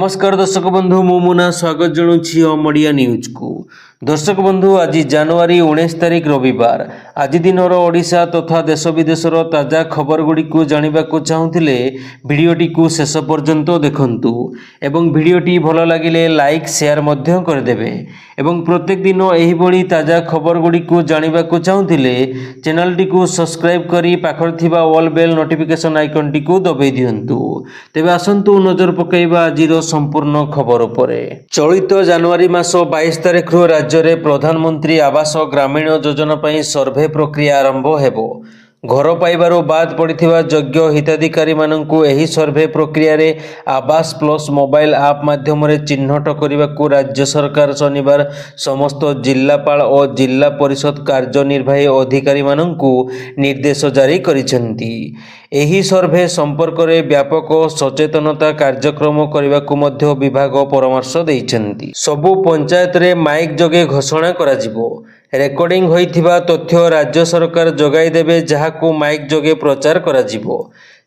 नमस्कार दर्शक बंधु मु मुना स्वागत जनाऊँगी अमड़िया न्यूज को। दर्शक बंधु आज जनवरी 19 तारिख रविवार आज दिन ओडिशा तथा देश विदेशर ताजा खबर गुड़ी को जानवा चाहूले भिडटी को शेष पर्यंत देखंतु एवं भिडटी भल लगे लाइक शेयर मध्य करदेवे एवं प्रत्येक दिन यही ताजा खबर गुड़ी को जानवा चाहूले चैनल टी को सब्सक्राइब करी पाखर थिबा ऑल बेल नोटिफिकेशन आइकन टी को दबाई दियंतु। तेबे आसंतु नजर पकाइबा आजिर संपूर्ण खबर उपरे। चलित जनवरी मास 22 तारिख राज्य रे प्रधानमंत्री आवास ग्रामीण योजना पर सर्वे प्रक्रिया आरंभ हेबो। घर पाइबारु बाद पड़िथिबा योग्य हिताधिकारी माननकु एही सर्वे प्रक्रिया रे आवास प्लस मोबाइल ऐप माध्यम रे चिन्हट करने राज्य सरकार शनिवार समस्त जिलापाल और जिला परिषद कार्यनिर्वाही अधिकारी माननकु निर्देश जारी करिसेंती। एही सर्वे संपर्क रे व्यापक सचेतनता कार्यक्रम करने को मध्य विभाग परामर्श देइछंती। सबु पंचायत रे माइक जोगे घोषणा करा जिवो। रेकर्डिंग होइथिबा तथ्य राज्य सरकार जोगाई देबे जहाकु माइक जोगे प्रचार करा जिवो।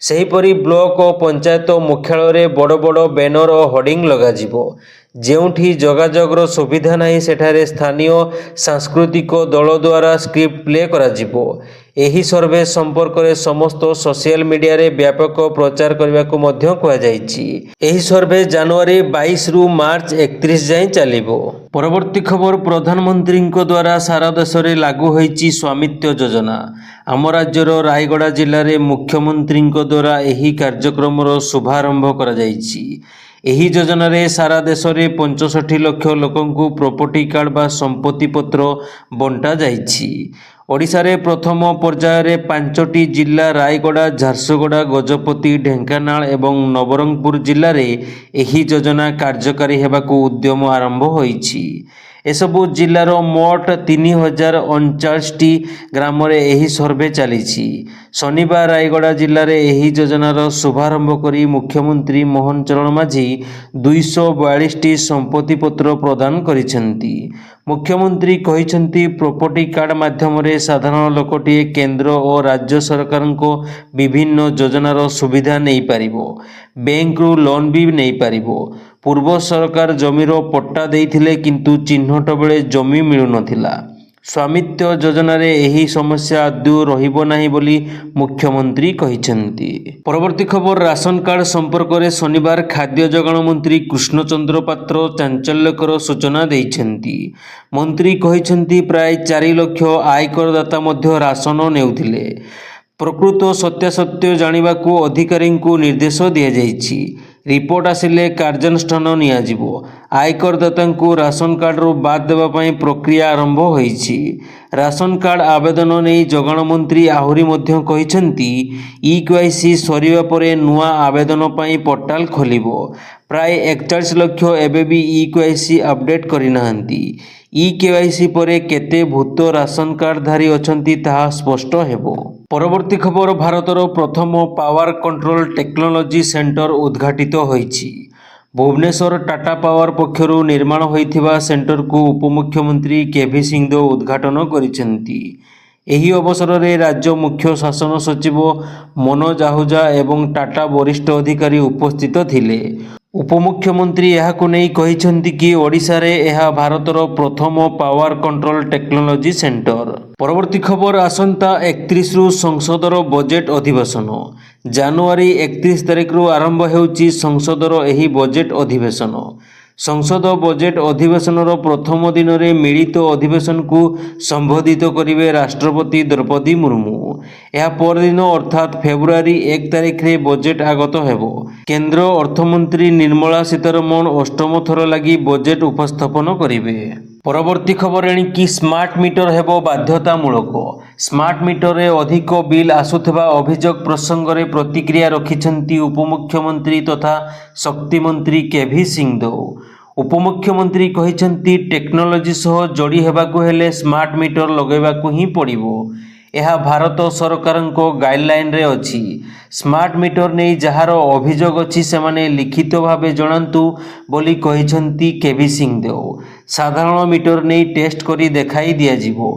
सेहीपरि ब्लॉक और पंचायत मुख्यालय रे बड़ बड़ बैनर और होर्डिंग लगा जिवो। जेउठी जोगाजोगर सुविधा नहीं सेठारे स्थानीय सांस्कृतिक दल द्वारा स्क्रिप्ट प्ले करा जिवो। एही सर्वे संपर्क रे समस्त सोशल मीडिया रे व्यापक प्रचार करने को मध्य कहा जायछि। एही सर्वे जनवरी 22 रु मार्च 31 जाए चलिबो। परवर्ती खबर प्रधानमंत्री द्वारा सारा देश में लागू होइछि स्वामित्व योजना। आम राज्यर रायगड़ा जिले में मुख्यमंत्री द्वारा यही कार्यक्रम शुभारंभ करा जायछि। एही योजना रे सारा देश में 65 लाख लोकंकु प्रॉपर्टी कार्ड बा संपत्ति पत्र बंटा जायछि। ओडिशा रे प्रथम पर्याय रे 5टी जिला रायगड़ा झारसुगुड़ा गजपति ढेंकानाल एवं नवरंगपुर जिले में एही योजना कार्यकारी हेबाकु उद्यम आरंभ होइछि। एसबु जिलार मोट 3039टी ग्राम रे एही सर्वे चलीछि। शनिवार रायगड़ा जिले में एही योजनार शुभारंभ करी मुख्यमंत्री मोहन चरण माझी 242टी संपत्ति पत्र प्रदान करिसेंती। मुख्यमंत्री कहिसेंती प्रॉपर्टी कार्ड माध्यम रे साधारण लोकटीए केंद्र और राज्य सरकार को विभिन्न योजनार सुविधा नहीं पारिबो। बैंक रु लोन भी नहीं पारिबो। पूर्व सरकार जमीर पट्टा देइथिले किंतु चिन्हट बेले जमी मिलु नथिला। स्वामित्व योजना रे एही समस्या आदौ रहिबो नाही बोली मुख्यमंत्री कहिसेंती। परवर्ती खबर राशन कार्ड संपर्क में शनिवार खाद्य जोगाण मंत्री कृष्णचंद्र पात्र चांचल्यकर सूचना देइछंती। मंत्री कहिसेंती प्राय 4 लाख आयकरदाता मध्य राशन नेउथिले। प्रकृत सत्यासत्य जानिबा को अधिकारी को निर्देश दिया जाइछि। रिपोर्ट आसिले कार्यानुष्ठान नियाजिबो। आयकरदाता को राशन कार्ड रू बाद देबा पई प्रक्रिया आरंभ होइछि। राशन कार्ड आवेदन नहीं जोगाण मंत्री आहुरी मध्य कहिसेंती ई-केवाईसी सरिबा परे नुआ आवेदन पई पोर्टाल खोलिबो। प्राय 41 लाख एबे भी ई-केवाईसी अपडेट करि नाहंती। ई-केवाईसी परे केते भूत राशन कार्ड धारी अछंती ताहा स्पष्ट हेबो। परवर्ती खबर भारतर प्रथम पावर कंट्रोल टेक्नोलॉजी सेंटर उद्घाटित होइछि। भुवनेश्वर टाटा पावर पक्षरु निर्माण होइथिबा सेंटर को उपमुख्यमंत्री केभी सिंहदेव उद्घाटन करिसेंती। एही अवसर में राज्य मुख्य शासन सचिव मनोज आहूजा एवं टाटा वरिष्ठ अधिकारी उपस्थित थिले। उपमुख्यमंत्री यहाकु नहीं कहिसेंती कि ओडिशा रे एहा भारतर प्रथम पावर कंट्रोल टेक्नोलॉजी सेंटर। परवर्ती खबर आसंता 31 रु संसदर बजेट अधिवेशन। जनवरी 31 तारिख रु आरंभ हेउची संसदर एही बजेट अधिवेशन। संसद बजेट अधिवेशन प्रथम दिन में मिलित अधिवेशन को संबोधित करिवे राष्ट्रपति द्रौपदी मुर्मू। यह परदिन अर्थात फेब्रुआरी 1 तारिख रे बजेट आगत हेबो। केंद्र अर्थमंत्री निर्मला सीतारमण अष्टम थर लगी बजेट उपस्थापन करिवे। परवर्ती खबर एणिकी स्मार्ट मीटर हेबो बाध्यतामूलक। स्मार्ट मीटर रे अधिक बिल आसुथिबा अभियोग प्रसंग रे प्रतिक्रिया रखिछंती उपमुख्यमंत्री तथा शक्ति मंत्री केभी सिंहदेव। उपमुख्यमंत्री कहिछंती टेक्नोलॉजी सह जोड़ी हेबाकु हेले स्मार्ट मीटर लगेबाकु ही पड़िबो। यह भारत सरकार गाइडलाइन रे अछि। स्मार्ट मीटर नहीं जार अभियोग अछि सेमाने लिखित भावे जणांतु बोली कहिछंती केभी सिंहदेव। साधारण मीटर नहीं टेस्ट करी देखाई दिया जिवो।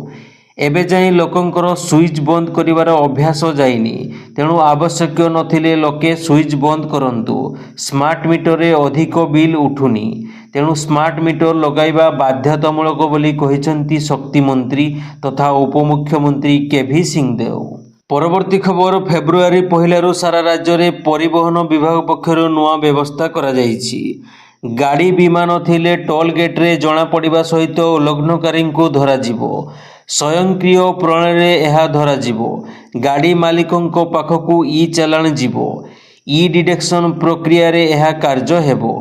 एबे जाई लोकंकर सुइच बंद करिवार अभ्यास जाइनी तेणु आवश्यक नथिले लोके सुइच बंद करंतु। स्मार्ट मीटर रे अधिक बिल उठुनी तेणु स्मार्ट मीटर लगाइबा बाध्यतामूलक बोली कहिसंती शक्ति मंत्री तथा उपमुख्यमंत्री केभी सिंहदेव। परवर्ती खबर फेब्रुआरी पहिलारू सारा राज्य में परिवहन विभाग पक्षर नुआ व्यवस्था करा जाइछि। गाड़ी बीमा नथिले टोल गेट रे जणा पड़िबा सहित उल्लंघनकारी को धरा जिवो। स्वयंक्रिय प्रणाली रे एहा धरा जिवो। गाड़ी मालिकंको पाखकू ई चालाण जिवो। ई डिटेक्शन प्रक्रिया रे एहा कार्य हेबो।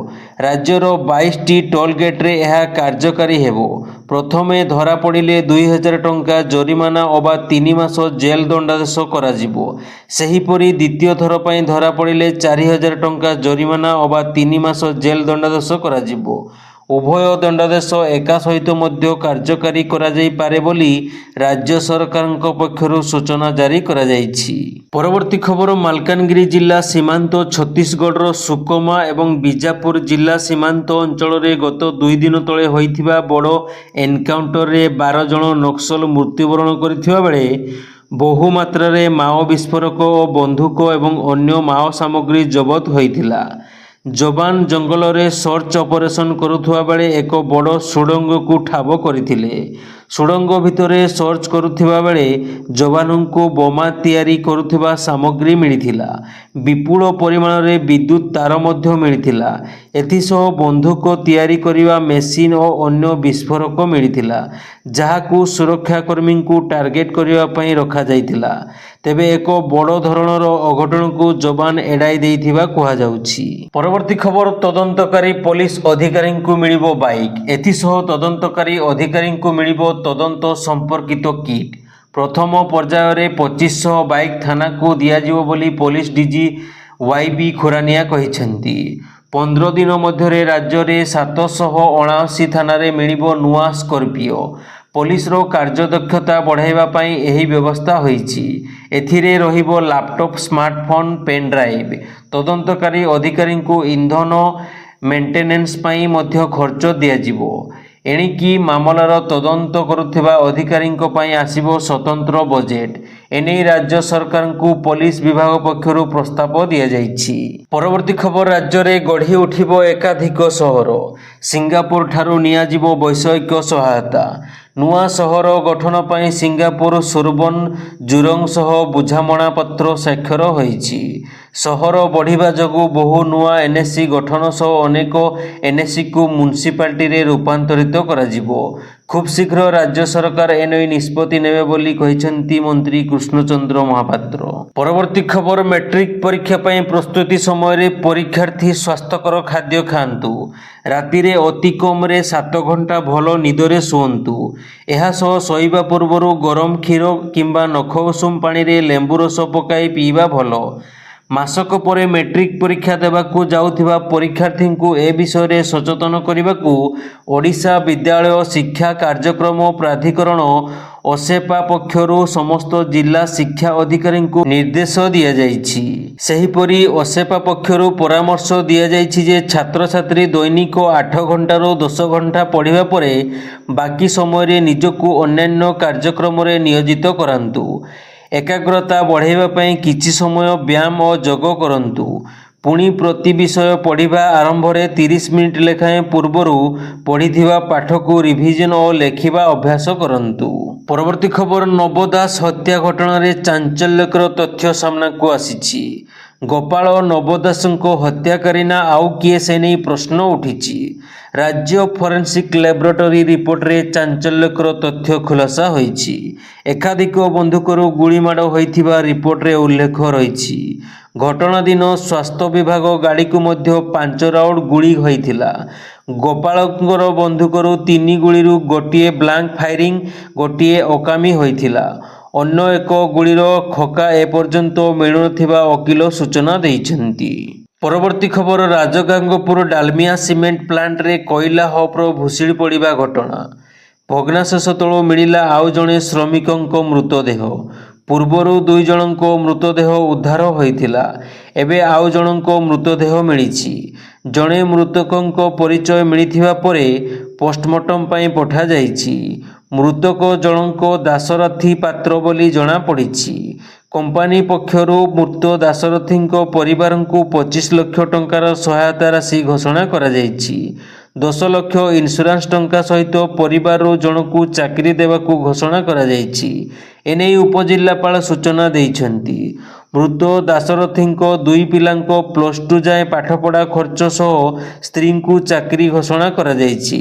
राज्यर 22टी टोल गेट रे एहा कार्यकारी हेबो। प्रथमे धरा पड़िले 2000 टंका जरिमाना अबा 3 मास जेल दंडादेश करा जिवो। सेहीपरि द्वितीय थर पई धरा पड़िले 4000 टंका जरिमाना अबा 3 मास जेल दंडादेश करा जिवो। उभय दंडादेश एका सहित मध्य कार्यकारी करा जाई पारे बोली राज्य सरकारक पक्षरु सूचना जारी करा जाइछि। परवर्ती खबर मालकानगिरी जिला सीमांत छत्तीसगढ़ सुकमा एवं बीजापुर जिला सीमांत अंचल रे गत 2 दिन तले होइथिबा बड़ एनकाउंटर रे 12 जन नक्सल मृत्युवरण करथिबा बेले बहु मात्रा रे माओ विस्फोरक और बंधुक एवं अन्य माओ सामग्री जबत होइथिला। जवान जंगल रे सर्च ऑपरेशन करुथुवा बेले एक बड़ सुड़ंग को ठाब करथिले। सुड़ंग भितरे सर्च करुथुवा बेले जवानों बोमा तैयारी करुथुवा सामग्री मिलिथिला। विपुल परिमाण रे विद्युत तार मध्य मिलिथिला। एथिसह बंधुक तैयारी करिवा मेसिन और अन्य विस्फोरक मिलिथिला जहाकू सुरक्षाकर्मी को टार्गेट करिवा पई रखा जाइथिला। तेबे एक बड़ धरणर अघटन को जवान एड़ाई देइथिबा कहा जाउछि। परवर्ती खबर तदंतकारी पुलिस अधिकारी को मिलिबो बाइक। एथिसह तदंतकारी अधिकारी को मिलिबो तदंत संपर्कित किट। प्रथम पर्याय रे 2500 बाइक थाना को दियाजिवो बोली पुलिस डीजी वाईबी खुरानिया कहिसेंती। 15 दिन मध्य राज्य में 779 थाना रे मिलिबो नुआ स्कॉर्पियो। पुलिस रो कार्यदक्षता बढ़ाइबा पई एही व्यवस्था होईछि। एथिरे रहिबो लैपटॉप स्मार्टफोन पेन ड्राइव। तदंतकारी अधिकारी को ईंधन मेंटेनेंस पई मध्य खर्च दियाजिवो। एणिकी मामलार तदंत करुथिबा अधिकारी पई आसिबो स्वतंत्र बजेट। एने राज्य सरकार को पुलिस विभाग पक्षरु प्रस्ताव दिया जाइछि। परवर्ती खबर राज्य में गढ़ी उठिबो एकाधिक सहर। सिंगापुर ठारू नियाजिबो वैषयिक सहायता। नुआ सहर गठन पई सिंगापुर सुरबन जुरंग सह बुझामणा पत्र स्वाक्षर होईछि। सहर बढ़िबा जगु बहु नुआ एनएससी गठन सह अनेक एनएससी को म्युनिसिपालिटी रे रूपांतरित करा जिवो। खूब शीघ्र राज्य सरकार एनै निष्पत्ति नेबे बोली कहिसेंती मंत्री कृष्णचंद्र महापात्र। परवर्ती खबर मैट्रिक परीक्षा पई प्रस्तुति समय रे परीक्षार्थी स्वास्थ्यकर खाद्य खांतु। राति रे अति कम रे 7 घंटा भलो निदरे सुअंतु। एहा सह सोइबा पूर्वरु गरम क्षीर किंबा नख उषुम पानी रे लेंबु रस पकाई पीवा भलो। मासक परे मैट्रिक परीक्षा देवाकू जाउथिबा परीक्षार्थी को ए विषय रे सचेतन करिबाकू ओडिशा विद्यालय शिक्षा कार्यक्रम प्राधिकरण ओसेपा पक्षरु समस्त जिला शिक्षा अधिकारी को निर्देश दिया जाइछि। सेहीपरि ओसेपा पक्षरु परामर्श दिया जाइछि जे छात्र छात्री दैनिक 8 घंटारू 10 घंटा पढ़िबा परे बाकी समय रे निजकू अन्यान्य कार्यक्रम रे नियोजित करांतु। एकाग्रता बढ़ाइबा पई किछि समय व्यायाम और योग करंतु। पुणी प्रति विषय पढ़िबा आरंभ रे 30 मिनिट लेखाएं पूर्वरु पढ़िथिबा पाठ को रिविजन और लेखिबा अभ्यास करंतु। परवर्ती खबर नव दास हत्या घटना रे चांचल्यकर तथ्य सामना को आसीछि। गोपाल नव दासको हत्याकारी ना आउ किए से नहीं प्रश्न उठिछि। राज्य फोरेंसिक लैबोरेटरी रिपोर्ट रे चांचल्यकर तथ्य खुलासा होईछि। एकाधिक बंधुकरू गुलीमाड़ होइथिबा रिपोर्ट रे उल्लेख रहिछि। घटना दिन स्वास्थ्य विभाग गाड़ी को मध्य 5 राउंड गुली होइथिला। गोपालकर बंधुकरू 3 गुलीरू गोटिए ब्लांक फायरिंग गोटिए अकामी होइथिला। अन्य एक गुलीर खका एपर्यंत मिलुनथिबा वकील सूचना दैछन्ति। परवर्ती खबर राजगांगपुर डालमिया सीमेंट प्लांट रे कोयला हप्र भूषिड़ी पड़िबा घटना। भग्नाशेष तळु मिलिला आउ जणे श्रमिकंको मृतदेह। पूर्वरु 2 जनंको मृतदेह उद्धार होइथिला। एबे आउ जनंको मृतदेह मिलिछि। जणे मृतकंको परिचय मिलिथिबा परे पोस्टमार्टम पई पठा जाइछि। ମୃତକ ଜଣଙ୍କ ଦାଶରଥୀ ପାତ୍ର ବୋଲି ଜଣାପଡ଼ିଛି। କମ୍ପାନୀ ପକ୍ଷରୁ ମୃତ ଦାଶରଥୀଙ୍କ ପରିବାରଙ୍କୁ 25 ଲକ୍ଷ ଟଙ୍କାର ସହାୟତା ରାଶି ଘୋଷଣା କରାଯାଇଛି। 10 ଲକ୍ଷ ଇନ୍ସୁରାନ୍ସ ଟଙ୍କା ସହିତ ପରିବାରରୁ ଜଣକୁ ଚାକିରି ଦେବାକୁ ଘୋଷଣା କରାଯାଇଛି। ଏନେଇ ଉପଜିଲ୍ଲାପାଳ ସୂଚନା ଦେଇଛନ୍ତି। ମୃତ ଦାଶରଥୀଙ୍କ 2 ପିଲାଙ୍କ +2 ଯାଏଁ ପାଠପଢ଼ା ଖର୍ଚ୍ଚ ସହ ସ୍ତ୍ରୀଙ୍କୁ ଚାକିରି ଘୋଷଣା କରାଯାଇଛି।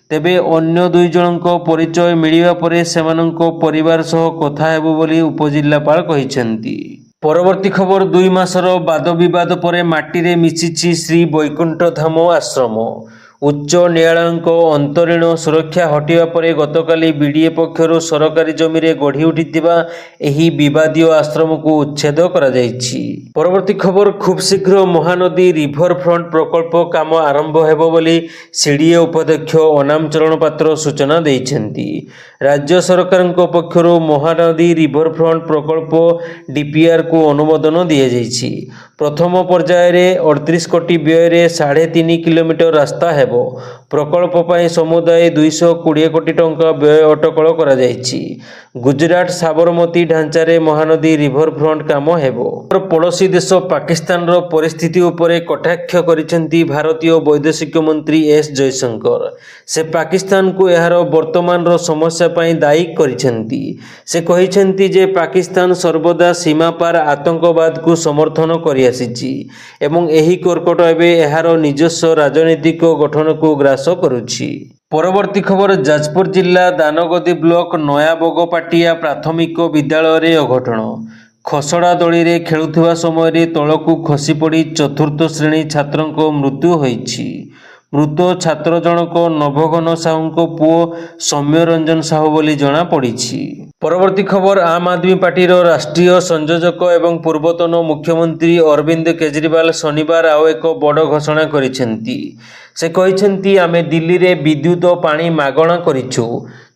ତେବେ ଅନ୍ୟ 2 ଜଣଙ୍କ ପରିଚୟ ମିଳିବା ପରେ ସେମାନଙ୍କ ପରିବାର ସହ କଥା ହେବ ବୋଲି ଉପଜିଲ୍ଲାପାଳ କହିଛନ୍ତି। ପରବର୍ତ୍ତୀ ଖବର 2 ମାସର ବାଦବିବାଦ ପରେ ମାଟିରେ ମିଶିଛି ଶ୍ରୀ ବୈକୁଣ୍ଠ ଧାମ ଆଶ୍ରମ। ଉଚ୍ଚ ନ୍ୟାୟାଳୟଙ୍କ ଅନ୍ତରୀଣ ସୁରକ୍ଷା ହଟିବା ପରେ ଗତକାଲି ବିଡ଼ିଏ ପକ୍ଷରୁ ସରକାରୀ ଜମିରେ ଗଢ଼ି ଉଠିଥିବା ଏହି ବିବାଦୀୟ ଆଶ୍ରମକୁ ଉଚ୍ଛେଦ କରାଯାଇଛି। ପରବର୍ତ୍ତୀ ଖବର ଖୁବ୍ ଶୀଘ୍ର ମହାନଦୀ ରିଭରଫ୍ରଣ୍ଟ ପ୍ରକଳ୍ପ କାମ ଆରମ୍ଭ ହେବ ବୋଲି ସିଡ଼ିଏ ଉପାଧ୍ୟକ୍ଷ ଅନାମ ଚରଣ ପାତ୍ର ସୂଚନା ଦେଇଛନ୍ତି। ରାଜ୍ୟ ସରକାରଙ୍କ ପକ୍ଷରୁ ମହାନଦୀ ରିଭରଫ୍ରଣ୍ଟ ପ୍ରକଳ୍ପ ଡିପିଆରକୁ ଅନୁମୋଦନ ଦିଆଯାଇଛି। ପ୍ରଥମ ପର୍ଯ୍ୟାୟରେ 38 କୋଟି ବ୍ୟୟରେ 3.5 କିଲୋମିଟର ରାସ୍ତା ହେବ। ପ୍ରକଳ୍ପ ପାଇଁ ସମୁଦାୟ 220 କୋଟି ଟଙ୍କା ବ୍ୟୟ ଅଟକଳ କରାଯାଇଛି। ଗୁଜରାଟ ସାବରମତୀ ଢାଞ୍ଚାରେ ମହାନଦୀ ରିଭରଫ୍ରଣ୍ଟ କାମ ହେବ। ପଡ଼ୋଶୀ ଦେଶ ପାକିସ୍ତାନର ପରିସ୍ଥିତି ଉପରେ କଟାକ୍ଷ କରିଛନ୍ତି ଭାରତୀୟ ବୈଦେଶିକ ମନ୍ତ୍ରୀ ଏସ୍ ଜୟଶଙ୍କର। ସେ ପାକିସ୍ତାନକୁ ଏହାର ବର୍ତ୍ତମାନର ସମସ୍ୟା ପାଇଁ ଦାୟୀ କରିଛନ୍ତି। ସେ କହିଛନ୍ତି ଯେ ପାକିସ୍ତାନ ସର୍ବଦା ସୀମାପାର ଆତଙ୍କବାଦକୁ ସମର୍ଥନ କରିଆସିଛି ଏବଂ ଏହି କର୍କଟ ଏବେ ଏହାର ନିଜସ୍ୱ ରାଜନୈତିକ ଗଠନକୁ ଗ୍ରାସ କରୁଛି। ପରବର୍ତ୍ତୀ ଖବର ଯାଜପୁର ଜିଲ୍ଲା ଦାନଗଦୀ ବ୍ଲକ ନୟାବଗପାଟିଆ ପ୍ରାଥମିକ ବିଦ୍ୟାଳୟରେ ଅଘଟଣ। ଖସଡ଼ା ଦୋଳିରେ ଖେଳୁଥିବା ସମୟରେ ତଳକୁ ଖସିପଡ଼ି 4ର୍ଥ ଶ୍ରେଣୀ ଛାତ୍ରଙ୍କ ମୃତ୍ୟୁ ହୋଇଛି। ମୃତ ଛାତ୍ର ଜଣକ ନଭଘନ ସାହୁଙ୍କ ପୁଅ ସୌମ୍ୟ ରଞ୍ଜନ ସାହୁ ବୋଲି ଜଣାପଡ଼ିଛି। ପରବର୍ତ୍ତୀ ଖବର ଆମ୍ ଆଦମୀ ପାର୍ଟିର ରାଷ୍ଟ୍ରୀୟ ସଂଯୋଜକ ଏବଂ ପୂର୍ବତନ ମୁଖ୍ୟମନ୍ତ୍ରୀ ଅରବିନ୍ଦ କେଜରିୱାଲ ଶନିବାର ଆଉ ଏକ ବଡ଼ ଘୋଷଣା କରିଛନ୍ତି। ସେ କହିଛନ୍ତି, ଆମେ ଦିଲ୍ଲୀରେ ବିଦ୍ୟୁତ ଓ ପାଣି ମାଗଣା କରିଛୁ।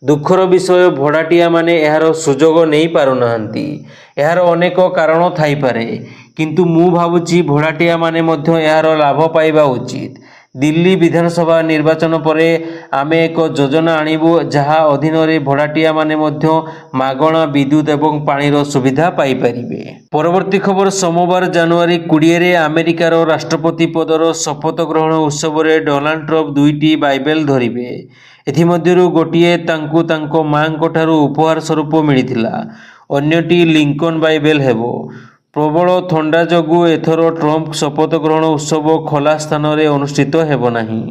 ଦୁଃଖର ବିଷୟ, ଭଡ଼ାଟିଆମାନେ ଏହାର ସୁଯୋଗ ନେଇ ପାରୁନାହାନ୍ତି। ଏହାର ଅନେକ କାରଣ ଥାଇପାରେ, କିନ୍ତୁ ମୁଁ ଭାବୁଛି ଭଡ଼ାଟିଆମାନେ ମଧ୍ୟ ଏହାର ଲାଭ ପାଇବା ଉଚିତ। ଦିଲ୍ଲୀ ବିଧାନସଭା ନିର୍ବାଚନ ପରେ ଆମେ ଏକ ଯୋଜନା ଆଣିବୁ ଯାହା ଅଧୀନରେ ଭଡ଼ାଟିଆମାନେ ମଧ୍ୟ ମାଗଣା ବିଦ୍ୟୁତ ଏବଂ ପାଣିର ସୁବିଧା ପାଇପାରିବେ। ପରବର୍ତ୍ତୀ ଖବର ସୋମବାର ଜାନୁଆରୀ 20ରେ ଆମେରିକାର ରାଷ୍ଟ୍ରପତି ପଦର ଶପଥ ଗ୍ରହଣ ଉତ୍ସବରେ ଡୋନାଲ୍ଡ ଟ୍ରମ୍ପ 2ଟି ବାଇବେଲ ଧରିବେ। ଏଥିମଧ୍ୟରୁ ଗୋଟିଏ ତାଙ୍କୁ ତାଙ୍କ ମାଆଙ୍କଠାରୁ ଉପହାର ସ୍ୱରୂପ ମିଳିଥିଲା। ଅନ୍ୟଟି ଲିଙ୍କନ ବାଇବେଲ ହେବ। ପ୍ରବଳ ଥଣ୍ଡା ଯୋଗୁଁ ଏଥର ଟ୍ରମ୍ପ ଶପଥ ଗ୍ରହଣ ଉତ୍ସବ ଖୋଲା ସ୍ଥାନରେ ଅନୁଷ୍ଠିତ ହେବ ନାହିଁ।